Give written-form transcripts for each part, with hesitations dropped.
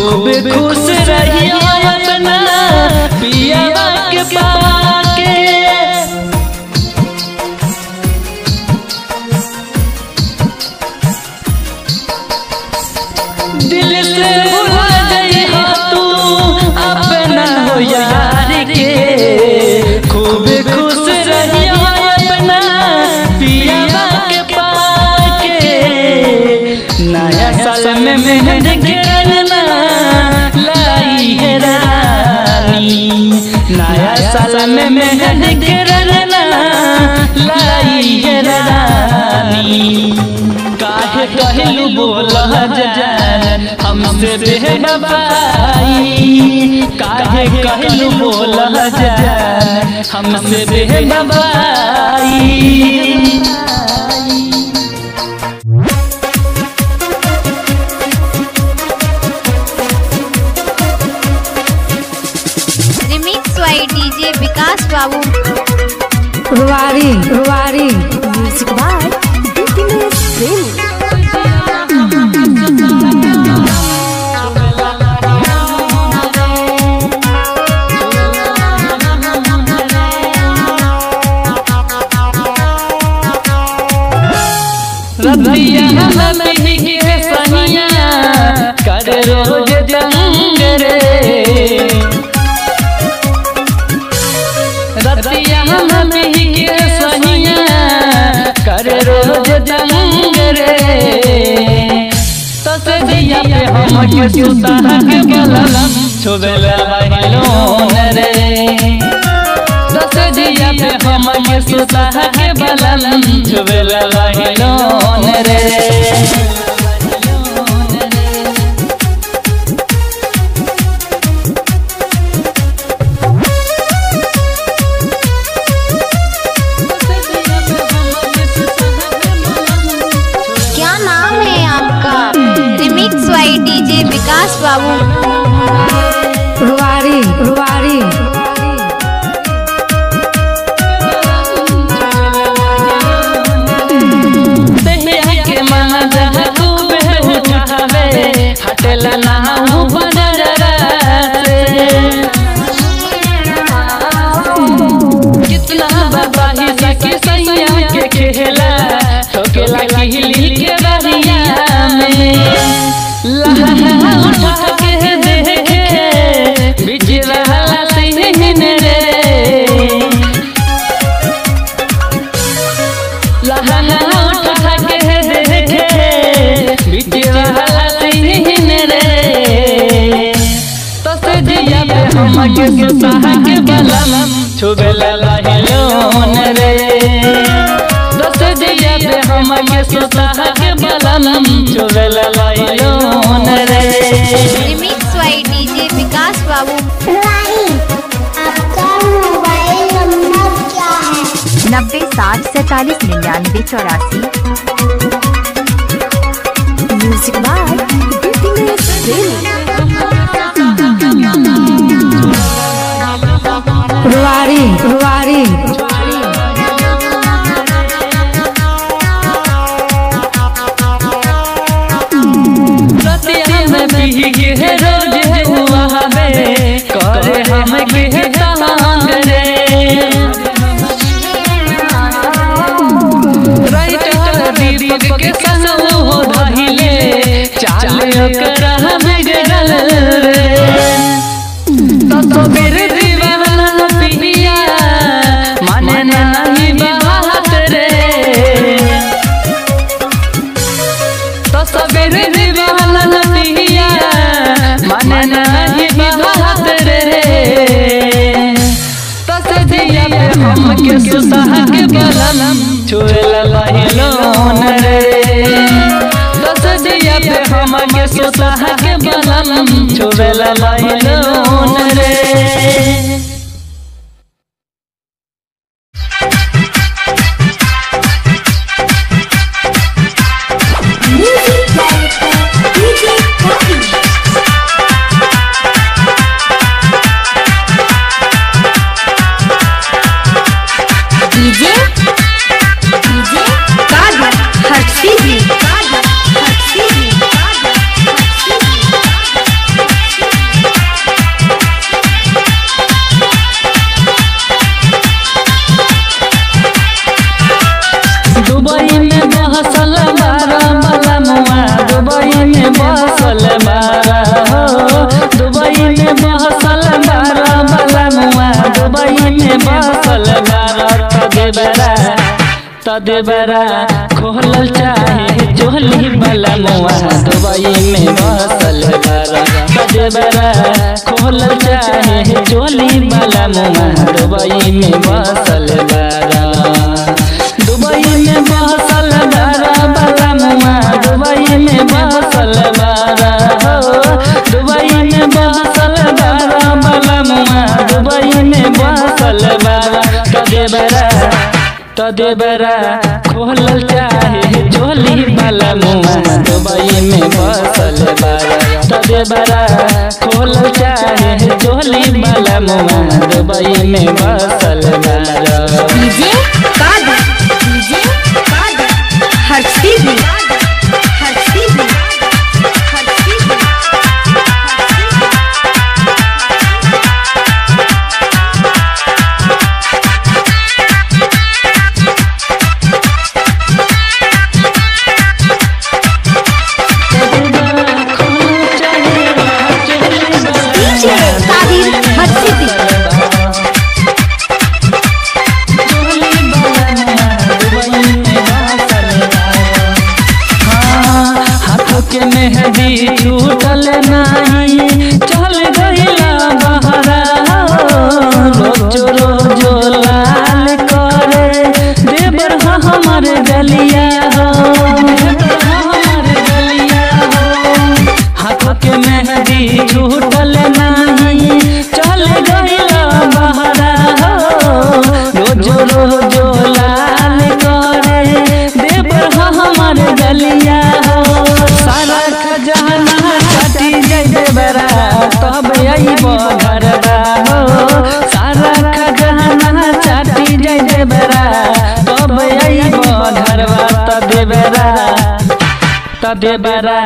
खूब खुश रहियो अपना पियावा के पाके। दिल से भुला गई हो तू अपना हो यार के। खूब खुश रहियो अपना पियावा के पाके। नया साल में मेहंदी के रंगना लाई है रानी। नया साल में मेहंदी के रंगना लाई है रानी। काहे कहलू बोला जान हमसे बेवफाई। काहे कहलू बोला जान हमसे बेवफाई। डीजे विकास बाबू रुवारी म्यूजिक बाय रतिया हमें के सनिया कर रोज जंग रे। रतिया हमें के सनिया कर रोज जंग रे। तसदिया पे हम के सुता के बलम छुबेला बहिलोन रे। तसदिया पे हम के सुता के बलम छुबेला बहिलोन रे। क्या नाम है आपका? रिमिक्स वाई डीजे विकास बाबू रुवारी के माना जहाँ खूब उठावे हटला ना हूँ बनरा से। कितना बबाही सके सैया के खेला ठोकेला किहली के बरिया में। लहरा उठा के देखे बिच रहा सिंहन रे। लहरा उठा के देखे बिच रहा सिंहन रे। तसदिया पे हम के सुता के बलम छुबेला बहिलोन रे। तसदिया पे हम के सुता के बलम छुबेला बहिलोन रे। रिमिक्स वाई डीजे विकास बाबू आपका मोबाइल नंबर क्या है? 90 60 47 99 84। म्यूजिक बाय रुवारी रतिया में भीगे रोज हुआ है करे हम के तहांग रे। राइटर दीपक के संग हो धहिले चाल कर हम गरल रे। तो फिर दीवाना पिया माने नहीं बात रे। तो सबेर दीवाना पिया माने नहीं बात रे। तसदिया पे हम के सुता के बलम छुएला बहिलोन रे। तसदिया पे हम के सुता के बलम छुएला बहिलोन रे। डीजे कादर हर्षी जी में बसल बारा हो, दुबई में बसल बारा बलमुआ, दुबई में बसल बारा। तदेबरा खोलल चाहे चोली बलमुआ, दुबई में बसल बारा। तदेबरा खोलल चाहे चोली बलमुआ, दुबई में बसल बारा। दुबई में बसल बारा बलमुआ, दुबई में बसल बारा हो, दुबई में बसल बारा बलमुआ, दुबई में बसल बारा। तदेबरा खोलल चाहे चोली बलमुआ, दुबई में बसल बारा। तदेबरा खोलल चाहे चोली बलमुआ, दुबई में बसल बारा। डीजे कादर, डीजे कादर, हर्षी भी, हर्षी भी, हर्षी भी। के मेहंदी छूटल नहीं, चल गईला बहरा, रोजो रोजो लाल करे देवर हमर गलिया हो, हमर गलिया हो। हाथ के मेहंदी छूटल नहीं, चल गईला बहरा, रोजो रोजो लाल करे देवर हमर गलिया हो। सारा खजाना छटी जइबे बरा, तब अइबो घरबा हो। सारा खजाना छटी जइबे बरा, तब अइबो घरबा। तदेबरा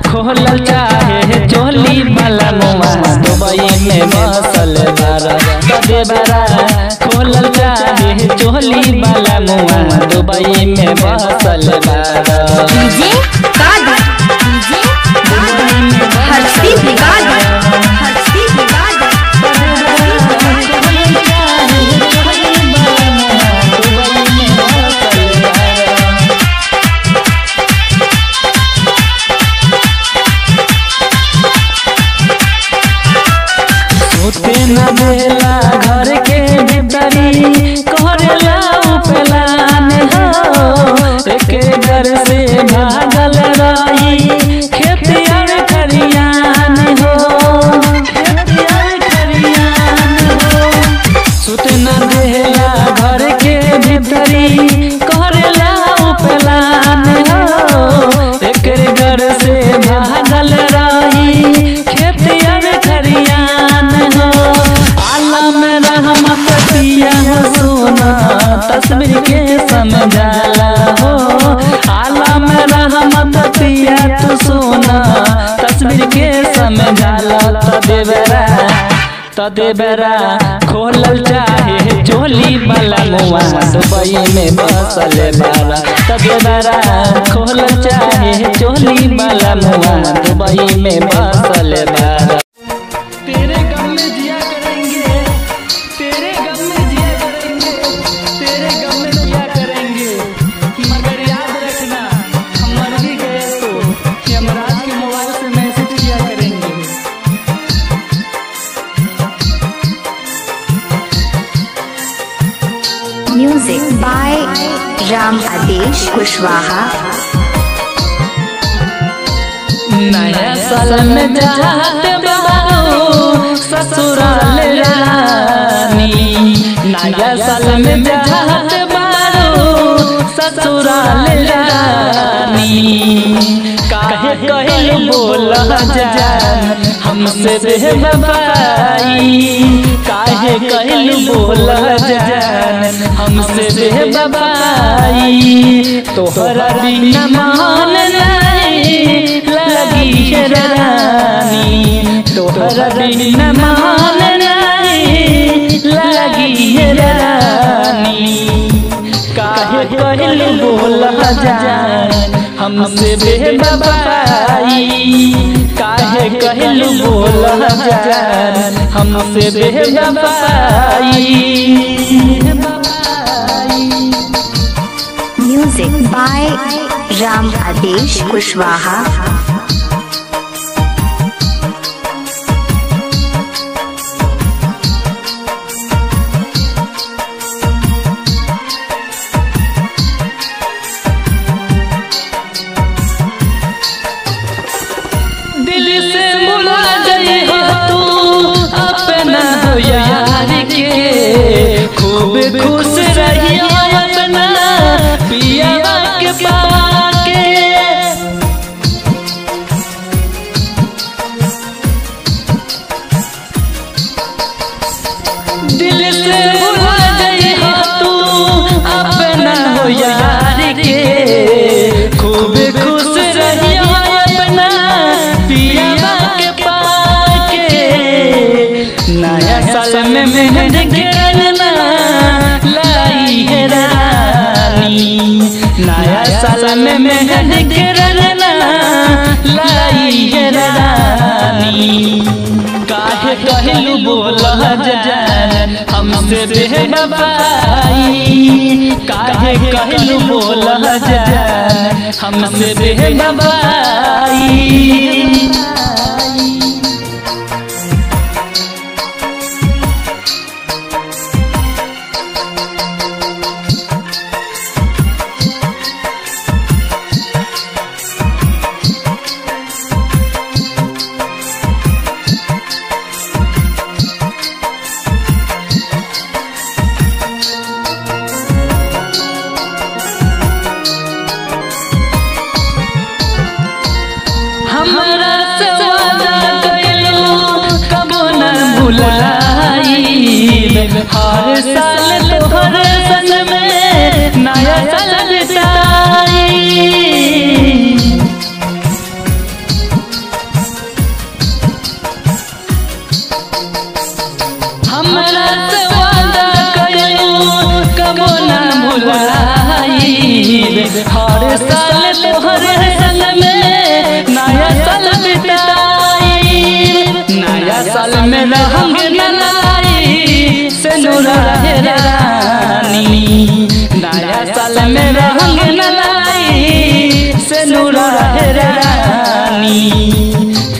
खोलल चाहे चोली बलमुआ, दुबई में बसल बारा। तदेबरा खोलल चाहे चोली बलमुआ, दुबई में बसल बारा। डीजे कादर, डीजे कादर, हर्षी भी कादर, हर्षी भी कादर। सोते न देला घर के भीतरी, करेला उपलान हो। एक घर से भागल रही खेतियार खरियान हो, खेतियार खरियान हो। सोते न देला घर के भीतरी, करेला उपलान हो। एक घर से भागल रही खेतियार खरियान हो। आलम रहमत पिया सोना, तस्वीर के समझाला हो। आलम रहमत पिया तू सोना, तस्वीर के समझाला। तदेबरा खोलल चाहे चोली बलमुआ, दुबई में बसल बारा। तदेबरा खोलल चाहे चोली बलमुआ, दुबई में बसल बारा। तेरे गम में जिया करेंगे, तेरे गम में जिया करेंगे, तेरे गम में जिया करेंगे। मगर याद रखना, हम मर भी गए तो यमराज के मोबाइल से मैसेज किया करेंगे। म्यूजिक बाय राम आदेश कुशवाहा। नया साल में जाते बाबू ससुराल रानी, नया साल में जाते बाबू ससुराल रानी। काहे कहल बोला जान हमसे बेवफाई, काहे कहल बोला जान हमसे बेवफाई। तोहरा बिना मान नहीं लगी रानी, तोहरा बिना मान नहीं लगी रानी। काहे कहल बोला जान हमसे बेवफाई काहे कहलू बोल जान हमसे बेवफाई। म्यूजिक बाय राम आदेश कुशवाहा। दिल से बुला गई हो तू अपना यार के खूब खुश रही अपना पिया के पाके। दिल से बुला गई हो तू अपना यार के खूब खुश रही अपना पिया के पाके। नया साल में मेहंदी के रंगना लाई है रानी नया साल में मेहंदी के रंगना लाई है रानी। काहे कहलू बोल जान हमसे बेवफाई काहे कहलू बोल जान हमसे बेवफाई। हमरा से वादा कइलू कबो न भुलाई हर साल तोहर संग में नया साल बिताई। हमरा से वादा कइलू कबो न भुलाई हर साल तोहर संग में नया साल बिताई। नया साल में रहंग नलाई से नूरा है रानी नया साल में रहंग नलाई से नूरा है रानी।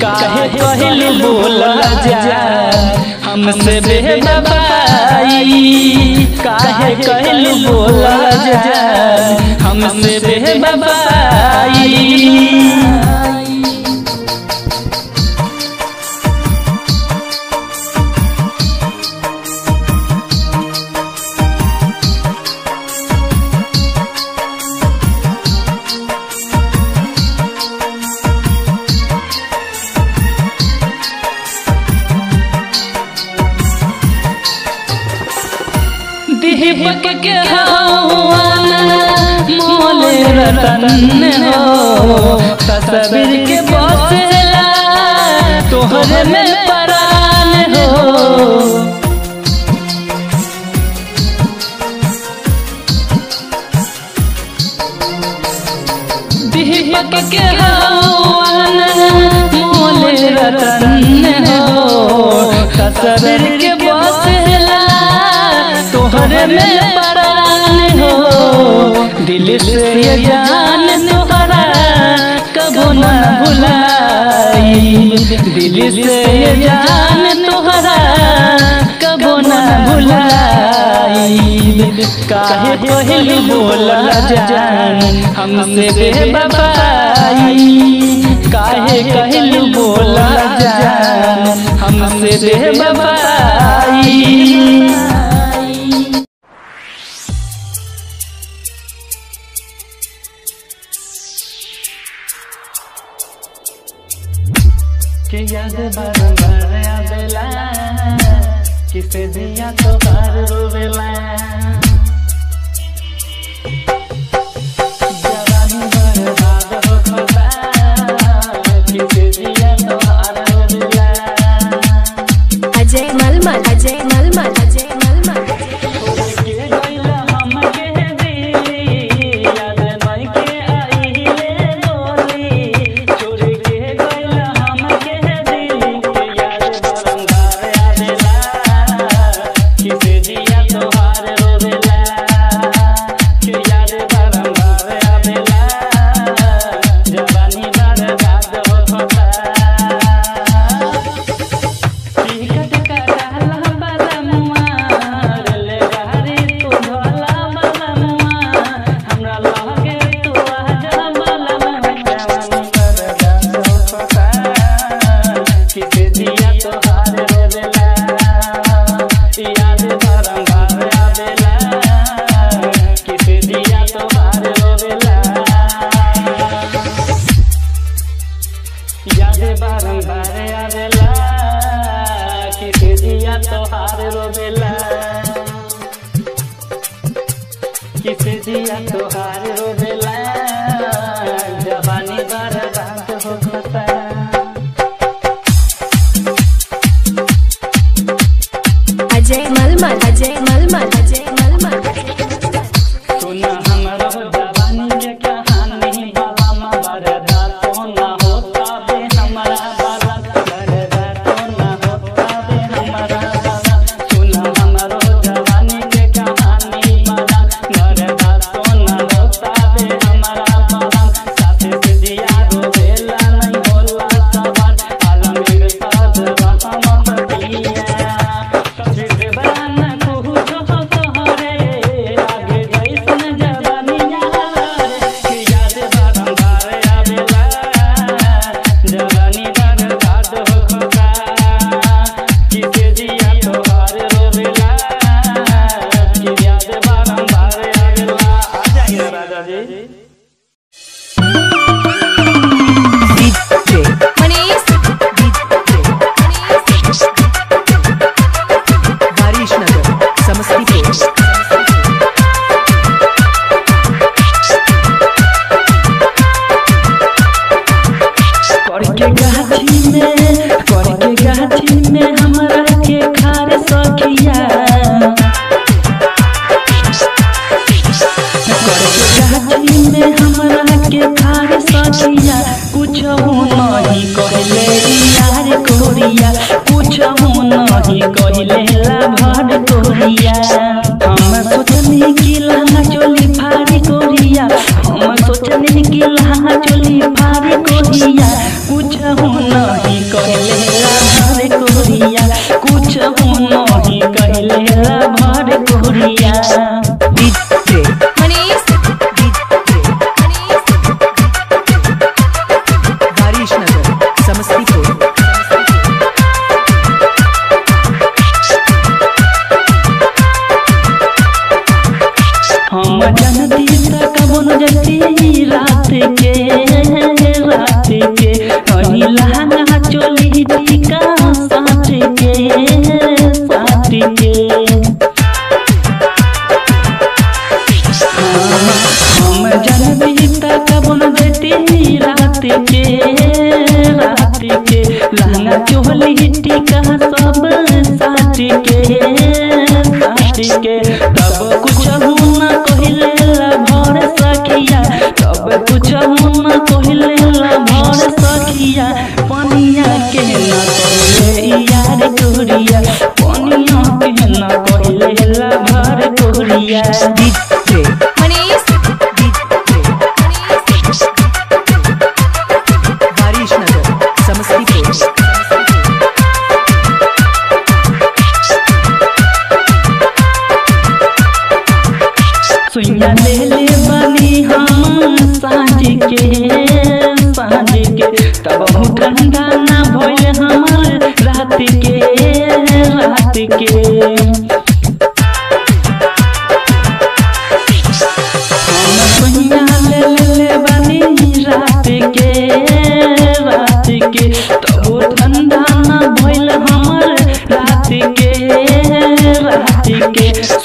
काहे कहलू बोल जान हमसे बेवफाई काहे कहलू बोल जान हमसे बेवफाई। दीपक के हवाना मोले रतन हो तस्वीर के बसेला तोहरे में परान हो। दीपक के हवाना मोले रतन हो तस्वीर के बसेला तोहरे में परान हो। दिल से ये जान तोहरा कबो न भुलाई दिल से ये जान तोहरा कबो न भुलाई। काहे कहलू बोल जान हमसे बेवफाई काहे कहलू बोल जान हमसे बेवफाई। के याद बार आवेला किसे दिया तो बार रोवेला जवानी बर्बाद हो खोला किसे दिया तो बार रोवेला। अजय मलमल अजय मलमल अजय मलमल के गइला हमके दी याद नहीं के आई ले किसे दिया तोहार रोवेला जवानी बर्बाद हो खता। अजय मलमल अजय मलमल अजय मलमल सुना हमरो जवानी के कहानी बाबा मरदा तो ना होता बे हमारा बाबा मरदा तो ना होता बे हमारा बाबा। सुना हमरो जवानी के कहानी बाबा मरदा तो ना होता बे हमारा बाबा। साथे से दिया रोवेला नहीं होला सवार आलमीर साध रहमत दिया। कभी देवाना कहू जो तोहरे आगे जैसन जवानिया कि याद बारंबार आवेला जवानी बर्बाद हो खता। किसे दिया तोहार रोवेला कि याद बारंबार आवेला। आ जाइए राजा जी। डीजे मनीष वारिश नगर समस्तीपुर। करके गाछी में हमरा के खार सखिया करके गाछी में हमरा के खार सखिया। कुछ नहीं कहले यार कोरिया कुछ नहीं कहले लाभर कोरिया। हम सोचनी कि लहंगा चोली फाड़ी कोरिया हम सोचनी कि लहंगा चोली फाड़ी कोरिया। कुछ नहीं कहले लाभर कोरिया कुछ नहीं कहले लाभर कोरिया। डीजे मनीष वारिश नगर समस्तीपुर। हम जनती तक बन जती रात के कहीं लहंगा चोली टीका साथ के हम जनती तक बन जती रात के लहंगा चोली टीका सब साथ के तब कुछ न कहले भर सखिया तब कुछ न कहले भर सखिया। पनिया के न कहले यार कोरिया पनिया के न कहले भर कोरिया। डीजे मनीष वारिश नगर समस्तीपुर। सुइया ले बनी हम साँझ के तब ठंडा ना भइल हमर रात के हम सुइया ले बनी रात के तब ठंडा ना भइल हमर रात के।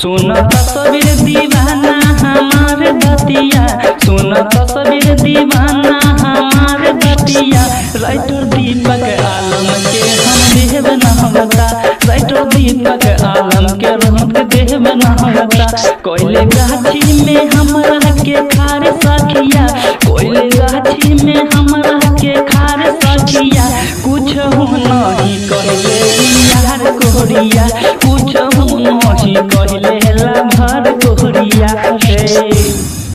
सुन तस्वीर दीवाना हमार बतिया सुन तस्वीर दीवाना हमार बतिया। राइटर दीपक आलम के हम देव न होता राइटर दीपक आलम के रंग देव न होता। कोयले गाछी में हमरा के खार सखिया कोयले गाछी में हमरा के खार सखिया। कुछ नहीं कहले यार कोरिया कुछ नहीं कहले